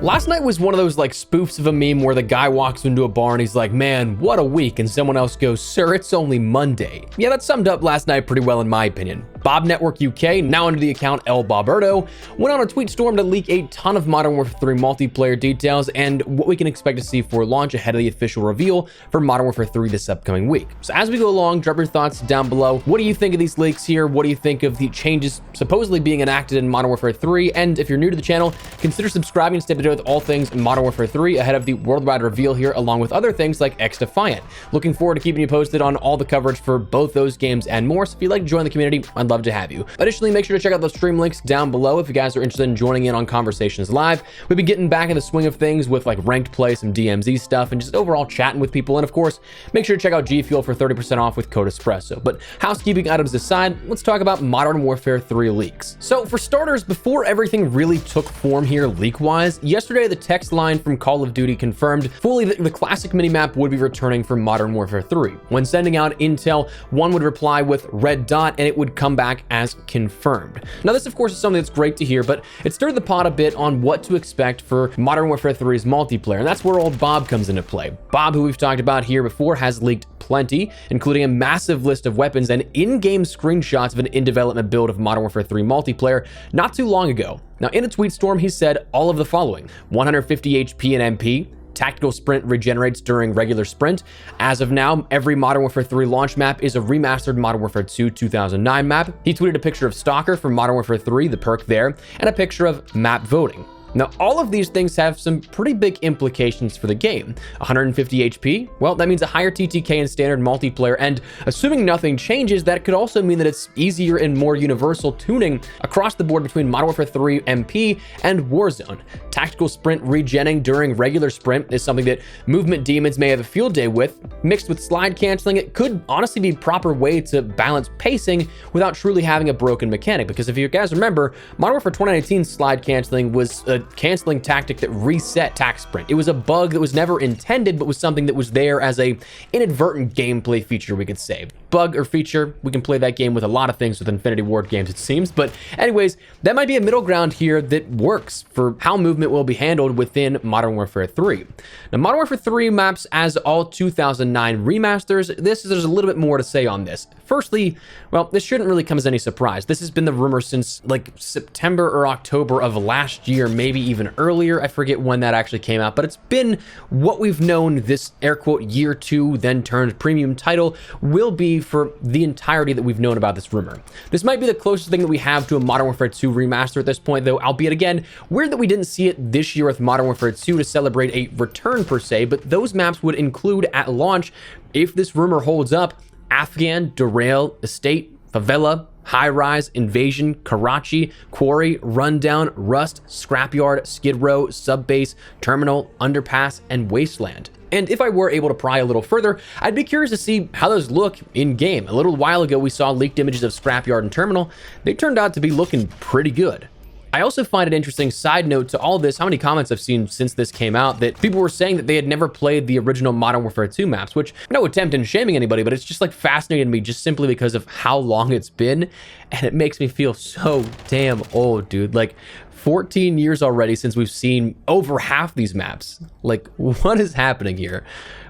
Last night was one of those like spoofs of a meme where the guy walks into a bar and he's like, man, what a week. And someone else goes, sir, it's only Monday. Yeah, that summed up last night pretty well in my opinion. Bob Network UK, now under the account El Boberto, went on a tweet storm to leak a ton of Modern Warfare 3 multiplayer details and what we can expect to see for launch ahead of the official reveal for Modern Warfare 3 this upcoming week. So as we go along, drop your thoughts down below. What do you think of these leaks here? What do you think of the changes supposedly being enacted in Modern Warfare 3? And if you're new to the channel, consider subscribing to stay up to date with all things Modern Warfare 3 ahead of the worldwide reveal here, along with other things like XDefiant. Looking forward to keeping you posted on all the coverage for both those games and more. So if you'd like to join the community, I'd love to have you. Additionally, make sure to check out those stream links down below if you guys are interested in joining in on Conversations Live. We've been getting back in the swing of things with like ranked play, some DMZ stuff, and just overall chatting with people. And of course, make sure to check out G Fuel for 30% off with code Espresso. But housekeeping items aside, let's talk about Modern Warfare 3 leaks. So for starters, before everything really took form here leak-wise, yesterday the text line from Call of Duty confirmed fully that the classic minimap would be returning for Modern Warfare 3. When sending out intel, one would reply with red dot and it would come back as confirmed. Now this of course is something that's great to hear, but it stirred the pot a bit on what to expect for Modern Warfare 3's multiplayer, and that's where old Bob comes into play. Bob, who we've talked about here before, has leaked plenty, including a massive list of weapons and in-game screenshots of an in-development build of Modern Warfare 3 multiplayer not too long ago. Now in a tweet storm, he said all of the following: 150 HP and MP, tactical sprint regenerates during regular sprint. As of now, every Modern Warfare 3 launch map is a remastered Modern Warfare 2 2009 map. He tweeted a picture of Stalker from Modern Warfare 3, the perk there, and a picture of map voting. Now, all of these things have some pretty big implications for the game. 150 HP, well, that means a higher TTK in standard multiplayer, and assuming nothing changes, that could also mean that it's easier and more universal tuning across the board between Modern Warfare 3 MP and Warzone. Tactical sprint regenning during regular sprint is something that movement demons may have a field day with. Mixed with slide canceling, it could honestly be a proper way to balance pacing without truly having a broken mechanic, because if you guys remember, Modern Warfare 2019 slide canceling was a canceling tactic that reset tac sprint. It was a bug that was never intended, but was something that was there as a inadvertent gameplay feature, we could say. Bug or feature, we can play that game with a lot of things with Infinity Ward games, it seems. But anyways, that might be a middle ground here that works for how movement will be handled within Modern Warfare 3. Now, Modern Warfare 3 maps as all 2009 remasters, there's a little bit more to say on this. Firstly, well, this shouldn't really come as any surprise. This has been the rumor since like September or October of last year, maybe even earlier. I forget when that actually came out, but it's been what we've known this air quote year 2 then turned premium title will be for the entirety that we've known about this rumor. This might be the closest thing that we have to a Modern Warfare 2 remaster at this point, though, albeit again, weird that we didn't see it this year with Modern Warfare 2 to celebrate a return per se, but those maps would include at launch, if this rumor holds up, Afghan, Derail, Estate, Favela, High Rise, Invasion, Karachi, Quarry, Rundown, Rust, Scrapyard, Skid Row, Subbase, Terminal, Underpass, and Wasteland. And if I were able to pry a little further, I'd be curious to see how those look in game. A little while ago, we saw leaked images of Scrapyard and Terminal. They turned out to be looking pretty good. I also find it interesting, side note to all this, how many comments I've seen since this came out that people were saying that they had never played the original Modern Warfare 2 maps, which no attempt in shaming anybody, but it's just like fascinating to me just simply because of how long it's been. And it makes me feel so damn old, dude. Like 14 years already since we've seen over half these maps. Like, what is happening here?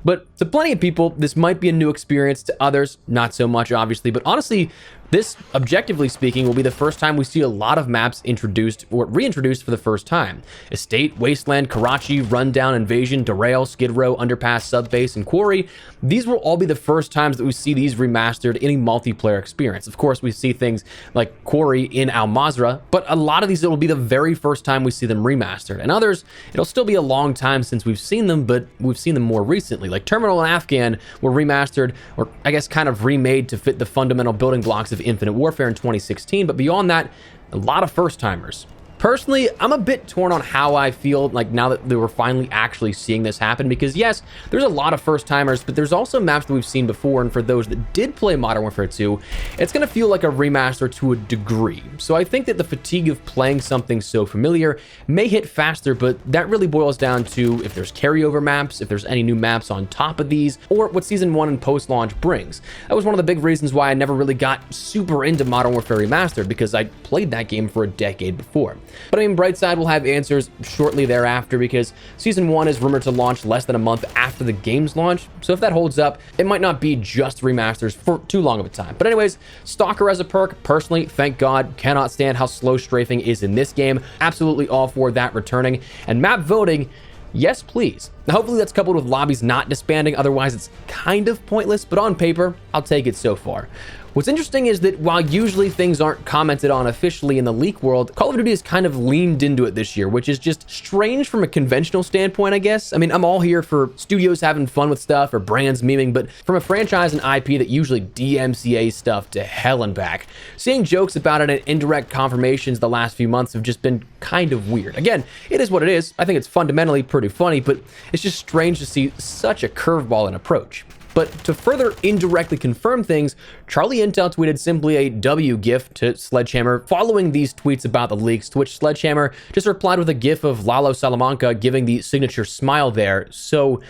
But to plenty of people, this might be a new experience. To others, not so much, obviously. But honestly, this, objectively speaking, will be the first time we see a lot of maps introduced or reintroduced for the first time. Estate, Wasteland, Karachi, Rundown, Invasion, Derail, Skid Row, Underpass, Subbase, and Quarry. These will all be the first times that we see these remastered in a multiplayer experience. Of course, we see things like Quarry in Al Mazrah, but a lot of these, it will be the very first time we see them remastered. And others, it'll still be a long time since we've seen them, but we've seen them more recently. Like Terminal and Afghan were remastered, or I guess kind of remade to fit the fundamental building blocks of Infinite Warfare in 2016, but beyond that, a lot of first-timers. Personally, I'm a bit torn on how I feel like now that we're finally actually seeing this happen, because yes, there's a lot of first-timers, but there's also maps that we've seen before, and for those that did play Modern Warfare 2, it's going to feel like a remaster to a degree. So I think that the fatigue of playing something so familiar may hit faster, but that really boils down to if there's carryover maps, if there's any new maps on top of these, or what Season 1 and post-launch brings. That was one of the big reasons why I never really got super into Modern Warfare Remastered, because I played that game for a decade before. But I mean, Brightside will have answers shortly thereafter because Season 1 is rumored to launch less than a month after the game's launch, so if that holds up, it might not be just remasters for too long of a time. But anyways, Stalker as a perk, personally, thank God, cannot stand how slow strafing is in this game. Absolutely all for that returning. And map voting, yes please. Now hopefully that's coupled with lobbies not disbanding, otherwise it's kind of pointless, but on paper, I'll take it so far. What's interesting is that while usually things aren't commented on officially in the leak world, Call of Duty has kind of leaned into it this year, which is just strange from a conventional standpoint, I guess. I mean, I'm all here for studios having fun with stuff or brands memeing, but from a franchise and IP that usually DMCA stuff to hell and back, seeing jokes about it and indirect confirmations the last few months have just been kind of weird. Again, it is what it is. I think it's fundamentally pretty funny, but it's just strange to see such a curveball in approach. But to further indirectly confirm things, Charlie Intel tweeted simply a W gif to Sledgehammer following these tweets about the leaks, to which Sledgehammer just replied with a gif of Lalo Salamanca giving the signature smile there. So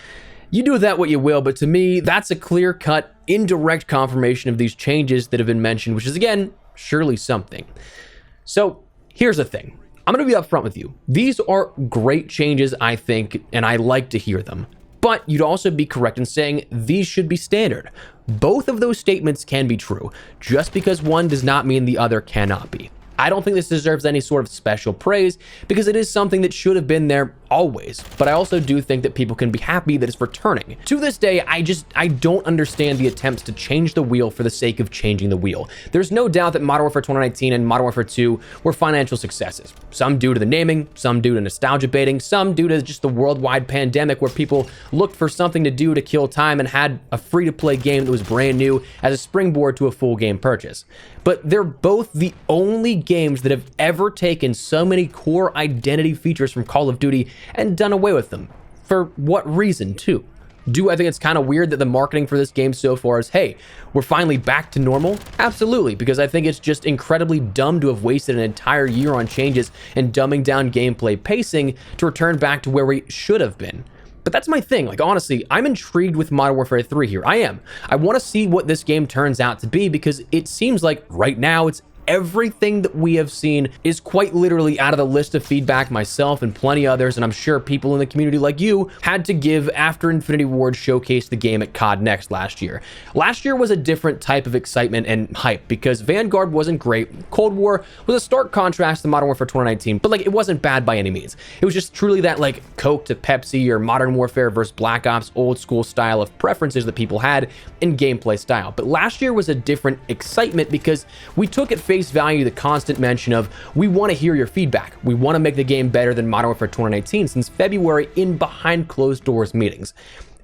you do with that what you will, but to me, that's a clear-cut, indirect confirmation of these changes that have been mentioned, which is, again, surely something. So here's the thing. I'm going to be upfront with you. These are great changes, I think, and I like to hear them. But you'd also be correct in saying these should be standard. Both of those statements can be true. Just because one does not mean the other cannot be. I don't think this deserves any sort of special praise because it is something that should have been there always. But I also do think that people can be happy that it's returning. To this day, I don't understand the attempts to change the wheel for the sake of changing the wheel. There's no doubt that Modern Warfare 2019 and Modern Warfare 2 were financial successes. Some due to the naming, some due to nostalgia baiting, some due to just the worldwide pandemic where people looked for something to do to kill time and had a free-to-play game that was brand new as a springboard to a full game purchase. But they're both the only games that have ever taken so many core identity features from Call of Duty and done away with them. For what reason, too? Do I think it's kind of weird that the marketing for this game so far is, hey, we're finally back to normal? Absolutely, because I think it's just incredibly dumb to have wasted an entire year on changes and dumbing down gameplay pacing to return back to where we should have been. But that's my thing. Like, honestly, I'm intrigued with Modern Warfare 3 here. I am. I want to see what this game turns out to be because it seems like right now it's everything that we have seen is quite literally out of the list of feedback myself and plenty others, and I'm sure people in the community like you had to give after Infinity Ward showcased the game at COD Next last year. Last year was a different type of excitement and hype because Vanguard wasn't great. Cold War was a stark contrast to Modern Warfare 2019, but like it wasn't bad by any means. It was just truly that like Coke to Pepsi or Modern Warfare versus Black Ops old school style of preferences that people had in gameplay style. But last year was a different excitement because we took at face value the constant mention of we want to hear your feedback. We want to make the game better than Modern Warfare 2019 since February in behind closed doors meetings.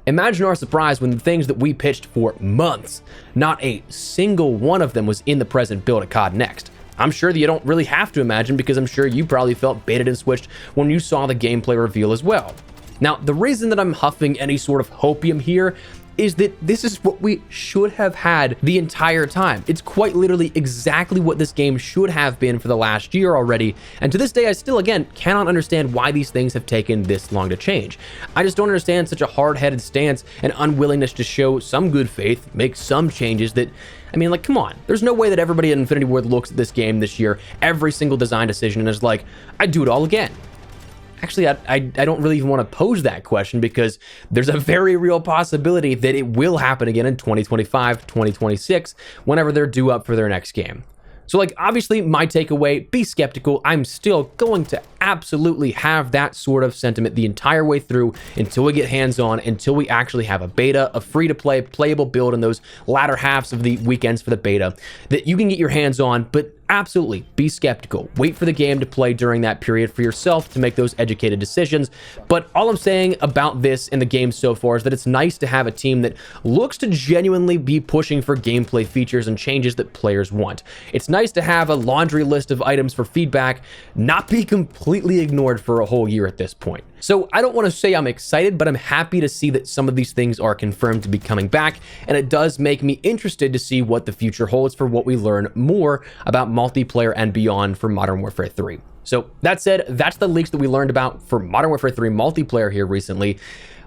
Imagine our surprise when the things that we pitched for months, not a single one of them was in the present build at COD Next. I'm sure that you don't really have to imagine because I'm sure you probably felt baited and switched when you saw the gameplay reveal as well. Now, the reason that I'm huffing any sort of hopium here is that this is what we should have had the entire time. It's quite literally exactly what this game should have been for the last year already, and to this day I still, again, cannot understand why these things have taken this long to change. I just don't understand such a hard-headed stance and unwillingness to show some good faith, make some changes that, I mean, like, come on. There's no way that everybody at Infinity Ward looks at this game this year, every single design decision, and is like, I'd do it all again. Actually, I don't really even want to pose that question because there's a very real possibility that it will happen again in 2025, 2026, whenever they're due up for their next game. So, like, obviously, my takeaway, be skeptical. I'm still going to absolutely have that sort of sentiment the entire way through until we get hands-on, until we actually have a beta, a free-to-play, playable build in those latter halves of the weekends for the beta that you can get your hands on, but absolutely be skeptical. Wait for the game to play during that period for yourself to make those educated decisions. But all I'm saying about this in the game so far is that it's nice to have a team that looks to genuinely be pushing for gameplay features and changes that players want. It's nice to have a laundry list of items for feedback not be completely ignored for a whole year at this point. So I don't want to say I'm excited, but I'm happy to see that some of these things are confirmed to be coming back, and it does make me interested to see what the future holds for what we learn more about multiplayer and beyond for Modern Warfare 3. So that said, that's the leaks that we learned about for Modern Warfare 3 multiplayer here recently.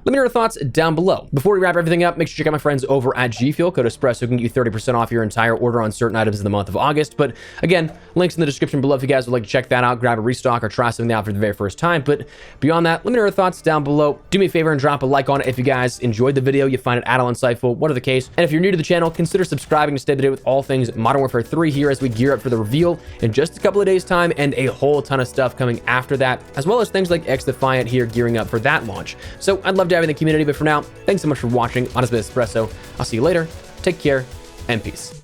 Let me know your thoughts down below. Before we wrap everything up, make sure to check out my friends over at G Fuel. Code Espresso can get you 30% off your entire order on certain items in the month of August. But again, links in the description below if you guys would like to check that out, grab a restock, or try something out for the very first time. But beyond that, let me know your thoughts down below. Do me a favor and drop a like on it if you guys enjoyed the video, you find it at all insightful, whatever the case. And if you're new to the channel, consider subscribing to stay up to date with all things Modern Warfare 3 here as we gear up for the reveal in just a couple of days' time, and a whole ton of stuff coming after that, as well as things like XDefiant here gearing up for that launch. So I'd love to have you in the community, but for now, thanks so much for watching. On Espresso, I'll see you later. Take care and peace.